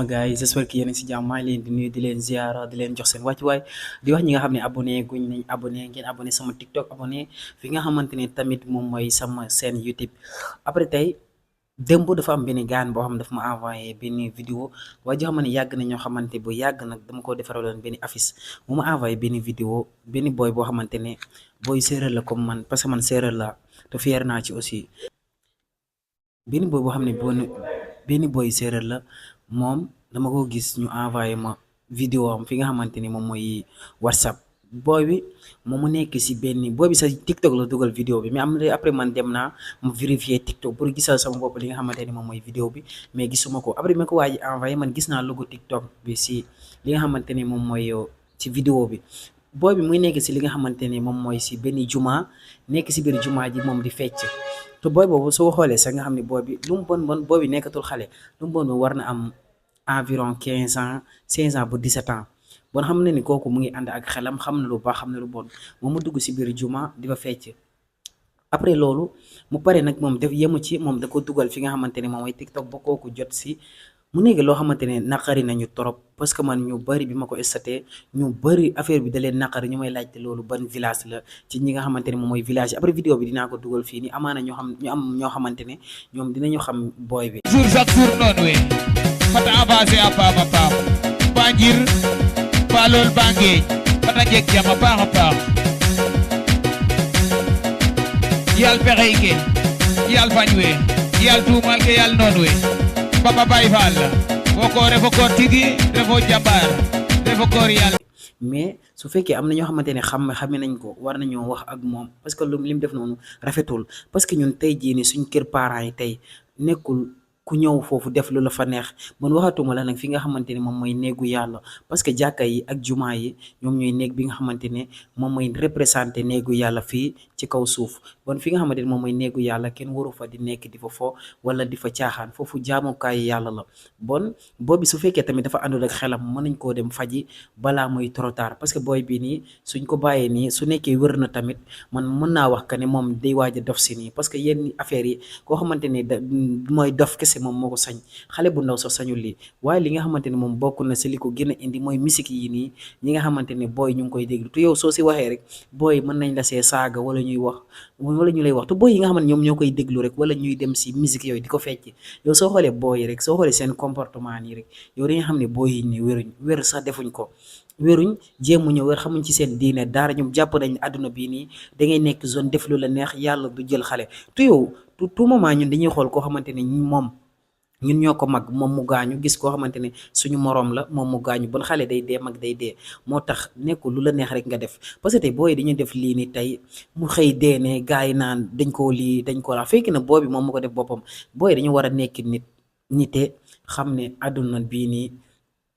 Gars yi j'espère que yéen a ngi si jàmm maa ngi leen di nuyu di leen ziara di leen jox seen wàccuwaay di wax ñi nga xam ne abonné guñ nañ abonné ngeen abonné sama TikTok abonné fi nga xamante ne tamit moom mooy sama chaîne YouTube. Après tey démb dafa am benn gaan boo xam ne dafa ma envoyé benn vidéo waaye joo xam ne yàgg na ñoo xamante bu yàgg nag dama ko defaraloon benn affiche mu ma envoyé benn vidéo benn boy boo xamante ne booy séeréer la comme man parce que man séeréer la te fier naa ci aussi. Benn boy boo xam ne benn boy séeréer la moom dama ko gis ñu envoyé ma vidéo am fi nga xamante ni moom mooy WhatsApp. Boy bi moom mu nekk si benn boy bi sa TikTok la dugal vidéo bi mais am na après man dem naa mu vérifier TikTok pour gisal sama bopp li nga xamante ni moom mooy vidéo bi mais gisuma ko après ma ko waa ji envoyé man gis naa logo TikTok bi si li nga xamante ni moom mooy ci vidéo bi. Boy bi muy nekk si li nga xamante ni moom mooy si benn juma nekk si biir juma ji moom di fecc. te booy boobu soo xoolee sax nga xam ne booy bi lu mu bon booy bi nekkatul xale lu mu bon war na am environ 15 ans 16 ans ba 17 ans bon xam na ni kooku mu ngi ànd ak xelam xam na lu baax xam na lu bon moom mu dugg si biir juma di fa fecc. Après loolu mu pare nag moom def yemu ci moom da ko dugal fi nga xamante ne moom mooy TikTok ba kooku jot si mu nekk loo xamante ne naqari nañu trop parce que man ñu bari bi ma ko statee ñu bari affaire bi da leen naqari ñu may laajte loolu ban village la ci ñi nga xamante ne moom mooy village après vidéo bi dinaa ko dugal fii ni amaana ñoo xam ñu am ñoo xamante ne ñoom dinañu xam booy bi. jour chaque jour noonu we fata avancé a paam ba njir ba lool ba ngeej fata jeg jam a paax a paax yal pexey ke yal fañ we yal tuumal ke yal noon we Papa Baye Fall woko refo koor tigi refo jambaar refo koor yàlla. mais su fekkee am na ñoo xamante ne xame nañ ko war nañoo wax ak moom parce que lu lim def noonu rafetul parce que ñun tey jii ni suñ kër parents yi tey nekkul ku ñëw foofu def lu la fa neex man waxatuma la nag fi nga xamante ne moom mooy néegu yàlla parce que jàkka yi ak jumaa yi ñoom ñooy néeg bi nga xamante ne moom mooy représenté néegu yàlla fii ci kaw suuf bon fi nga xamante ne moom mooy néegu yàlla kenn waru fa di nekk di fa fo wala di fa caaxaan foofu jaamukaayu yàlla la. Bon boobi su fekkee tamit dafa àndul ak xelam mën nañ koo dem faji balaa muy trop tard parce que booy bi nii suñ ko bàyyee nii su nekkee wër na tamit man mën naa wax que ne moom day waaj a dof si nii parce que yenn affaires yi koo xamante ne mooy dof kese moom moo ko sañ xale bu ndaw sax sañul lii waaye li nga xamante ne moom bokk na si li ko gën a indi mooy musique yi nii ñi nga xamante ne booy ñu ngi koy déglu te yow soo si waxee rek booy mën nañ la see saaga wala ñuy wax wala ñu lay wax te booy yi nga xamante ñoom ñoo koy déglu rek wala ñuy dem si musique yooyu di ko fecc yow soo xoolee booy yi rek soo xoolee seen comportement nii rek yow dañuy xam ne booy yi nii wéruñ wér sax defuñ ko wéruñ jéemuñu wér xamuñ ci seen diine daara ñoom jàpp nañ àdduna bii nii da ngay nekk zone def lu la neex yàlla du jël xale te yow tout moment ñun dañuy xool koo xamante ne moom ñun ñoo ko mag moom mu gaañu gis koo xamante ne suñu moroom la moom mu gaañu bon xale day dee mag day dee moo tax nekkul lu la neex rek nga def parce que tey booy dañuy def lii ni tey mu xëy dee ne gars yi naan dañ koo lii dañ ko la fekk na booy bi moom mu ko def boppam booy dañu war a nekk nite xam ne àdduna bii nii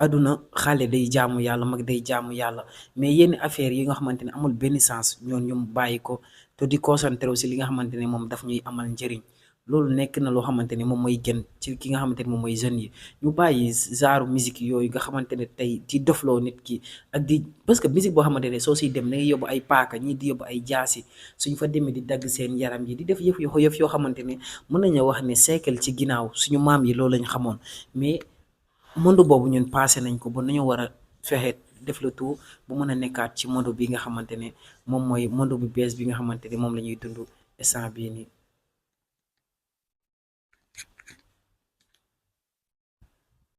àdduna xale day jaamu yàlla mag day jaamu yàlla mais yenn affaire yi nga xamante ne amul benn sens ñoon ñu bàyyi ko te di concentré aussi li nga xamante ne moom daf ñuy amal njëriñ loolu nekk na loo xamante ne moom mooy gën ci ki nga xamante ne moom mooy jeunes yi ñu bàyyi genre musique yooyu nga xamante ne tey di dofloo nit ki ak di parce que musique boo xamante ne soo siy dem da ngay yóbbu ay paaka ñii di yóbbu ay jaasi suñ fa demee di dagg seen yaram yi di def yëf yoo xamante ne mën nañu wax ne siècle ci ginnaaw suñu maam yi loolu lañ xamoon mais monde boobu ñun passé nañ ko ba nañu war a fexe def le tout bu mën a nekkaat ci monde bi nga xamante ne moom mooy monde bu bees bi nga xamante ne moom la ñuy dund instant bii nii